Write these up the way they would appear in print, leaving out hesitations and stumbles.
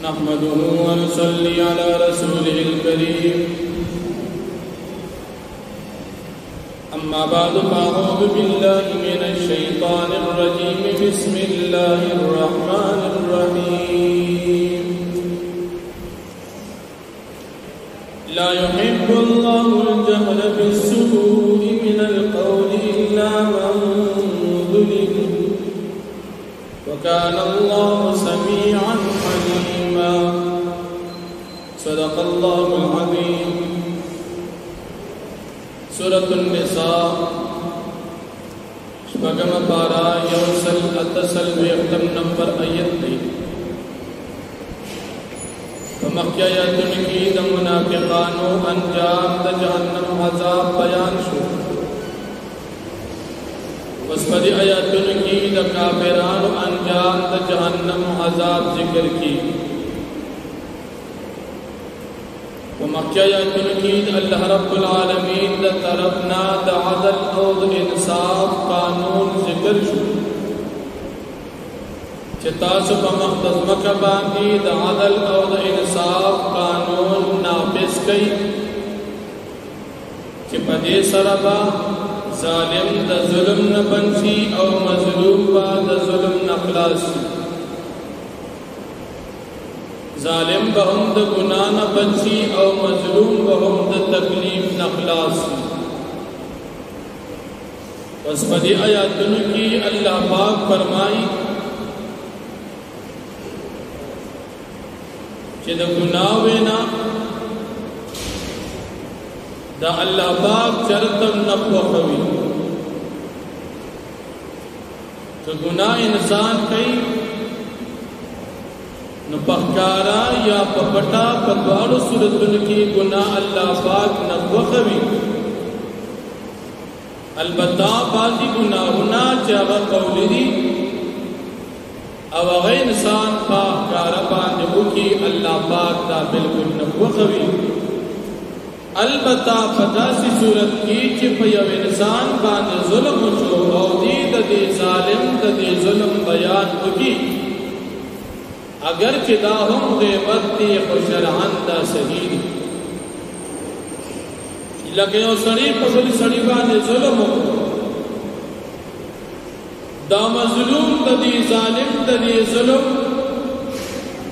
नहमदुहु व नुसल्ली अला रसूलिहिल करीम अम्मा बअद फ़अऊज़ु बिल्लाहि मिनश शैतानिर रजीम बिस्मिल्लाहिर रहमानिर रहीम ला युहिब्बुल्लाहुल जहरा बिस्सुई मिनल क़ौलि इल्ला मन ज़ुलिम व काना अल्लाहु समीअन अलीमा सदक़ल्लाहुल अज़ीम। सूरतुन निसा शपगम पारा यौसल अतसल वेख्तम नंबर आयत थी। मक्यायतुन की दमुना के कानो अंजाम द जहन्नम अजाब बयान शु। वस्पदी आयतुन की द काफिरान अंजाम द जहन्नम अजाब जिक्र की। मक्यायतुन की अल्लाह रब्बुल आलमीन द तरफना द अदल और इंसाफ कानून जिक्र शु। चितासु बमख्तज़ मकबानी द अदल और इंसाफ कानून नाफिज कई चिपदे सरबा जालिम द जुल्म न बंसी और मजलूम बा द जुल्म न खलासी। जालिम बहम द गुनाह न बंसी और मजलूम बहम द तकलीफ न खलासी। बस पदी आयतुन की अल्लाह पाक फरमाई कि द गुनाह वेना द अल्लाह पाक चरतम न पोखवी। तो गुनाह इंसान कई न पहकारा या पपटा पदवाड़ो सूरतुन की गुनाह अल्लाह पाक न पोखवी। अलबत्ता बाजी गुनाह होना चाहे कौली अब अगर इंसान पहकारा बांधे की अल्लाह पाक दा बिल्कुल न पोखवी। अलबत्ता फदासी सूरत की चिपयव इंसान बांधे जुल्म जो औदी दे जालिम दे जुल्म बयान की अगर चिदाहुम ग़ीबत दी खुशरहान दा सही लगे और सड़ी पगली सड़ी बांधे जुल्म दा मजलूम दे जालिम दे जुल्म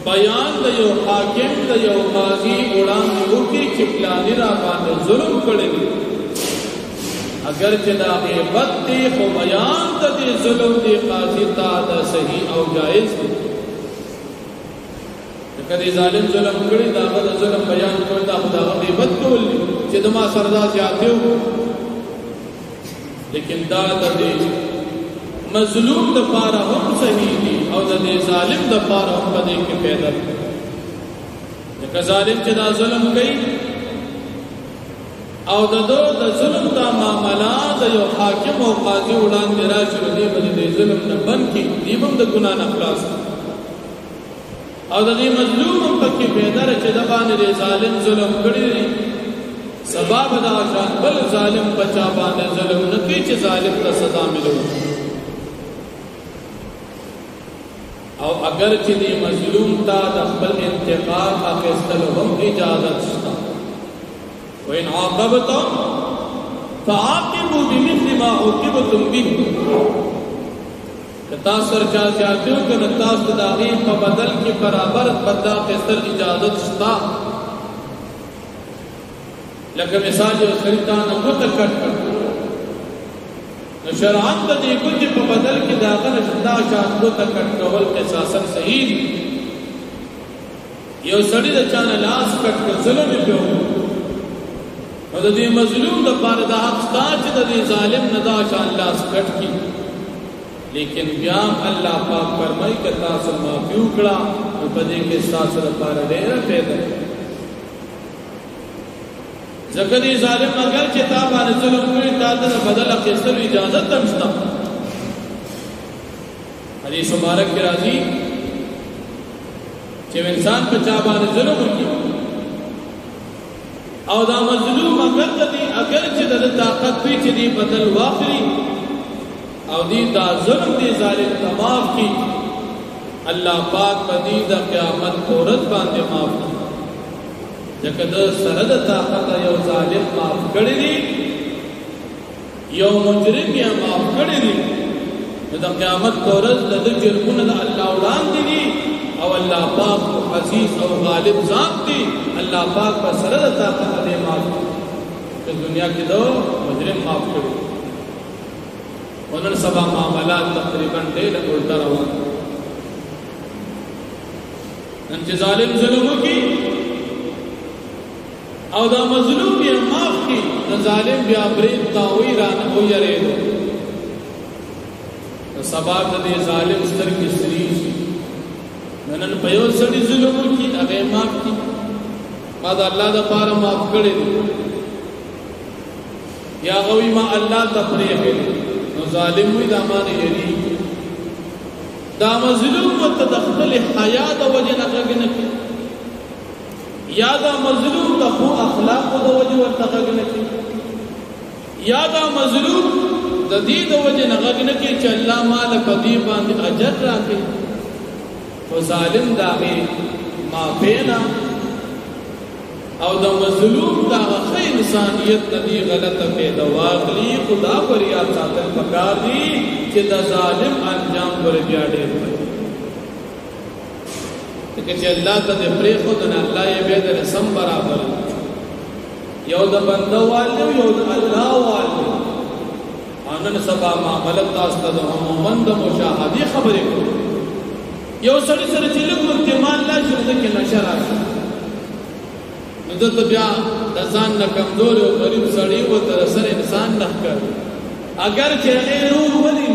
बयान दयो हाकिम दयो काजी उड़ान की चिपलानी रा बांधे जुल्म करेगी अगर चिदा ग़ीबत दी खो बयान दे जुल्म दी काजी ता दा सही और जायज कदी जालिम जुल्म करी दागद जुल्म बयान करता खुदा ग़ीबत कोल चिदमा सरदा जाते हो लेकिन दाद दे मजलूम द पारा हम सही दी और दे जालिम द पारा हम बदे के पैदा द जालिम चिदा जुल्म गई और दो द जुल्म दा मामला द यो हाकिम और काजी उड़ान देरा शुरू दे बदे जुल्म न बन की दीबम द गुनाह न खलास और दी मजलूम पक्की बेदर चिदबान रे जालिम जुल्म कड़ी सबब दा जान बल जालिम बचा बाने जुल्म न की च जालिम दा सजा मिलो। और अगर चिदी मजलूम ता दखल इंतकाम का फैसला हम इजाजत था व इन आक़बतुम फ़आक़िबू बिमिस्लि मा उक़िबतुम बिही तासर चाहते हो कि नतास दागी का बदल के बराबर बदा फैसल इजाजत था लगे मिसाल जो खरीदा न मुतकट कर न शरान दे कुछ पर बदल के दागन शदा शान मुतकट कवल के शासन सही ये सड़ी द चान लाश कट के जुल्म पे हो और दे मजलूम द पारदा हक दे जालिम नदा शान लाश कट की लेकिन ब्याम अल्लाह पाक फरमाई के तासर माफी उकड़ा तो पदे के सासर पार डेरा पैदा जगदी जालिम अगर किताब आने जुल्म कोई तादर बदल केसर इजाजत तमस्ता हदीस मुबारक के राजी जब इंसान पे चाबाने जुल्म की और दा मजलूम अगर चिदर ताकत भी चिदी बदल वाखरी और दी दा जुल्म दी जालिम तमाम की الله پاک بدی د قیامت پورت باندې معاف ځکه د سره د طاقت یو ظالم معاف کړی دی یو مجرم یې معاف کړی دی د قیامت پورت د جرمونو د الله وړاندې دي او الله پاک عزیز او غالب ذات دی الله پاک په سره د طاقت دې معاف په دنیا کې دو مجرم معاف کړی ونن سبا معاملات تقریبا ډېر الټا روان نن چې ظالم ظلم وکړي او دا مظلوم یې معاف کړي د ظالم بیا برید تاوی را نه ویریدو سبا د دې ظالم سترګې سری شي نن په یو سړي ظلم وکړي هغه معاف کړي ما د الله د پاره معاف کړی یا غوي ما الله تفریح نو ظالم وي دا معنی لري دا مظلوم متدخل حیا د وجه نه غږنه یا دا مظلوم د خو اخلاق د وجه ورته غږنه یا دا مظلوم د دې د وجه نه غږنه چې الله مال په دې باندې اجر راکړي او ظالم داغه ما پینا او د مظلوم دا خې انسانیت ندی غلطه پیدا واغلی خدا پر یاد ساتل پکار دی چې د ظالم انجام پر بیا ډېر ته چې الله ته پرې خو د الله یې به د سم برابر یو د بنده والو یو د الله والو انن سبا معاملات تاسو ته عموما د مشاهدي خبرې یو سړي سره چې له احتمال لا شو د کې نشه راشي نو د بیا د ځان نه کمزور او غریب سړی و تر سره انسان نه کړ اگر چې غیرو ولي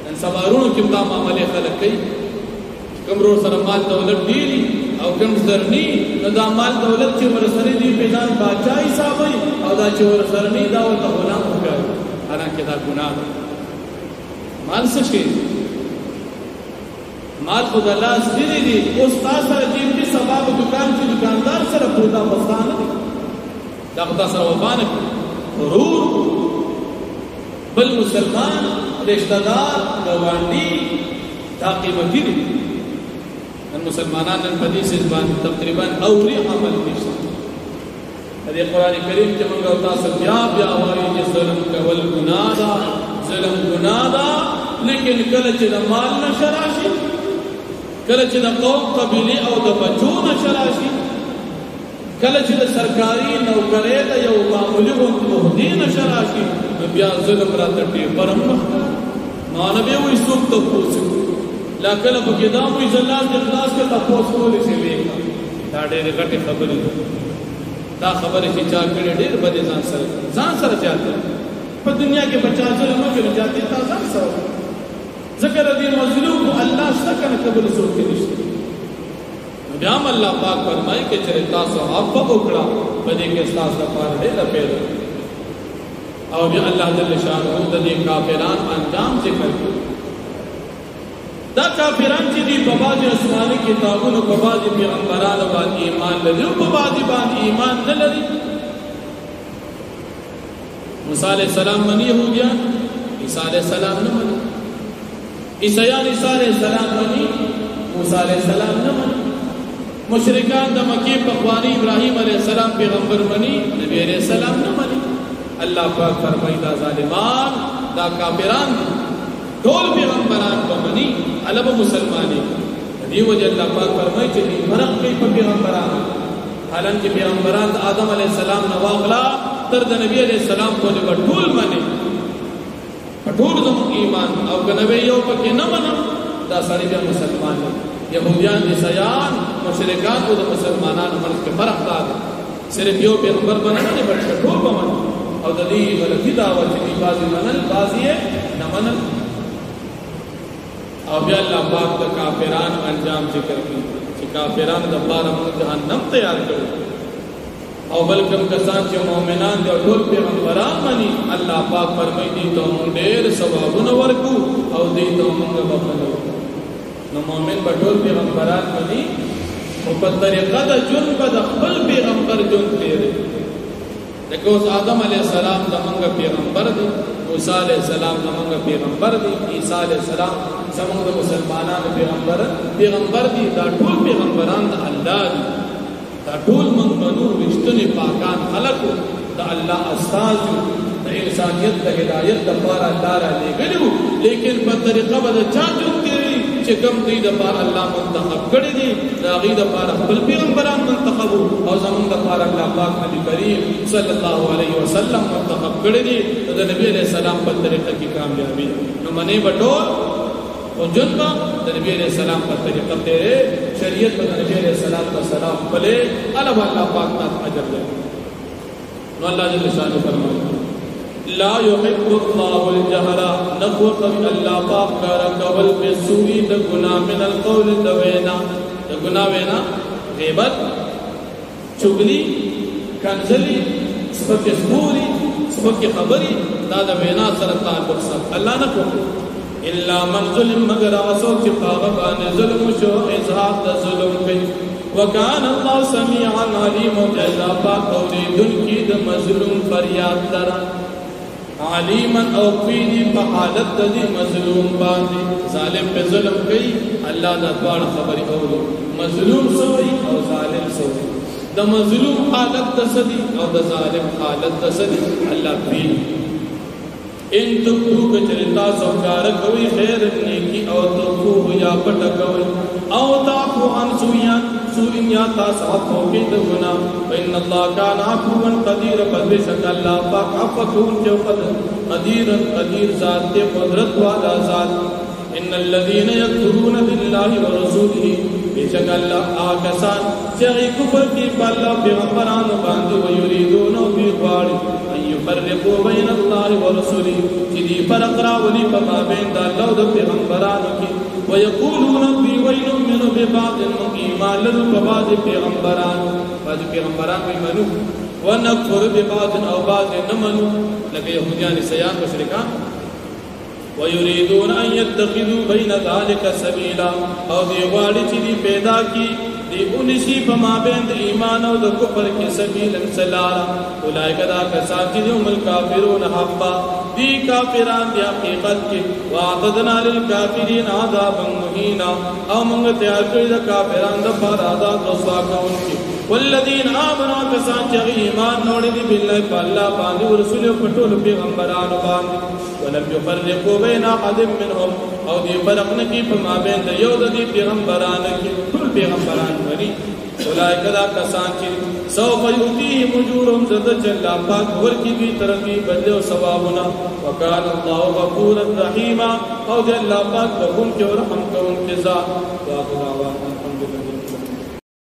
ان سبارونو کې دا معاملې خلک کوي کمرو سره مال دولت دی او کم سرنی نو دا مال دولت چې ورسره دی په ځان بادشاہ حساب او دا چې ورسره نه دا ول غلام وکړ حالانکه دا ګناه مال څه شي مال خود الله سری دی اوس تاسو سره دې په سبب دکان چې دکاندار سره پودا بستانه دي دا خدای سره وبانه غرور بل مسلمان رشتہ دار گوانډي دا قیمتي دي ان مسلمانان نن په دې سیس باندې تقریبا اوري عمل نشته دې قران کریم چې موږ تاسو بیا وایي چې ظلم کول ګناه ده ظلم ګناه ده لیکن کله چې د مال نشراشي کله چې د قوم قبيله او د بچو نشراشي کله چې د سرکاري نوکرۍ د یو معمولی مهدي نشراشي بیا ظلم راته پرم نه به وي څوک ته پوښتنه لا کله په کې دا وي زلال د اخلاص کې تاسو کولې شي ویګا دا ډېر غټه خبره دا خبره چې چا کړې ډېر بده ځان سره چاته په دنیا کې بچا ظلم نه کوي جاتي تاسو سره ذکر دې مظلوم الله څخه قبول سوچ نشته بیا الله پاک فرمایي چې تاسو عفو وکړه بده کې تاسو لپاره ډېر پیدا او بیا الله جل شانه د دې کافرانو انجام ذکر کړي دا کافران چې دی په باندې آسماني کتابونو په باندې پیغمبرانو باندې ایمان لري او په باندې ایمان نه لري موسی علیہ السلام منی ہو گیا عیسی علیہ السلام نه منی عیسیان عیسی علیہ السلام منی موسی علیہ السلام نه منی مشرکان د مکی په خواني ابراهیم علیہ السلام پیغمبر منی نبی علیہ السلام نه منی الله پاک فرمایي دا ظالمان دا کافران ټول پیغمبران په منی الب مسلمانی دی وجه الله پاک فرمایي چې فرق کوي په پیغمبرانو حالانکه پیغمبران آدم علیہ السلام نو واغلا تر د نبی علیہ السلام په ټول منی ټول زموږ ایمان او کنه یو پکې نه منو دا سړي به مسلمان يهوديان عیسایان مشرکان او د مسلمانانو منځ کې فرق دا صرف یو پیغمبر باندې بلکې ټول باندې او د دې غلطي دعوه چې بازي منل بازي نه منل او بیا الله پاک د کافرانو انجام ذکر کړي چې کافرانو د بار جهنم تیار کړي او بلکم کسان چې مؤمنان دي او ټول پیغمبران مني الله پاک فرمایي دي ته ډېر ثوابونه ورکو او دې ته موږ بخلو نو مؤمن په ټول پیغمبران مني او په طریقه د جون په خپل پیغمبر جون تیرې لکه اوس آدم علیہ السلام زمونږ پیغمبر دی، موسی علیہ السلام زمونږ پیغمبر دی، عیسی علیہ السلام زمونږ مسلمانانو پیغمبر دی. دا ټول پیغمبران د الله دي، دا ټول موږ منو، رښتونی پاکان خلق د الله استاد د انسانیت د هدایت لپاره الله را لېږلي وو. لیکن په طریقه به د چا چوک تېروي چې کوم دوی دپاره الله منتخب کړي دي، د هغوی دپاره خپل پیغمبران منتخب وو او زمونږ دپاره الله پاک نبي کریم صلی الله علیه وسلم منتخب کړي دي. نو د نبي علیه السلام په طریقه کې کامیابي نو منې به ټول او جن با د نبی علیہ السلام پر طریقہ تیرے، شریعت پر نبی علیہ السلام پلے علم اللہ پاک نات عجر دے. نو اللہ جل شانہ فرمائے لا يحب الله الجهر، نقو قبل اللہ پاک کارا قبل بسوئی دا گناہ من القول دا وینا، دا گناہ وینا غیبت، چگلی، کنزلی، سپک خبوری، سپک خبری، دا دا وینا سرطان بخصد اللہ نقو الا من ظلم مگر آسو چی پاغبان ظلم شو اظہار دا ظلم کئی. وکان اللہ سمیعا علیم و اللہ پاک اوریدن کی دا مظلوم فریاد درا، علیما اوقیدی پا حالت دا دی مظلوم باندی. ظالم پہ ظلم کئی اللہ دا دوار خبری اولی، مظلوم سوئی او ظالم سوئی، دا مظلوم حالت دا صدی او دا ظالم حالت دا صدی اللہ پی. ان تکتو کچرتا سوکار کوئی خیر نیکی او تکفو یا پٹا کوئی او تعفو عن سوئن یا تاسعب ہوگی دگنا. فإن اللہ کان عفوا قدیر قدر شک اللہ پاک عفکون جو قدیر ذات تے قدرت والا ذات. ان الذین یکفرون باللہ ورسولہ، بے شک اللہ آکسان چغی کفر کی پالا پیغمبران باندی ویریدون بی غاڑی فرقوا بین اللہ ورسولی، چیدی فرق راولی پما بین دا اللہ دا پیغمبرانو کی. ویقولون بی وینؤمن ببعض، ایمان لنو ببعض پیغمبران منو، ونکفر ببعض او بعض نمنو، لکہ یہودیان سیان مشرکان. ویریدون ان یتخذوا بین ذالک سبیلا، او دی غاڑی چیدی پیدا کی دی انسی پما بین ایمان او دا کفر کی سبیل انسلارا. اولئک دا کسان چی دیوم الکافرون حقا، دی کافران دی حقیقت کی. وعددنا للکافرین عذابا مہینا، او منگ تیار کری دا کافران دا پار عذاب رسوا کون کی. والذین آمنوا کسان چی ایمان نوڑی دی باللہ پا اللہ باندی ورسول پٹول پیغمبران باندی. ولم یفرقوا بین احد منهم، او دی فرق نکی پما بین دا یود دی پیغمبران کی، کل پیغمبران بنی. اولئک دا کسان چی سوف یؤتیہم اجورہم زد چلا پاک ورکی بھی ترقی بدلے و ثوابنا. وکان اللہ غفورا رحیما، او دی اللہ پاک بخون کے و رحم کے ان کے ذات. واخر دعوانا الحمدللہ.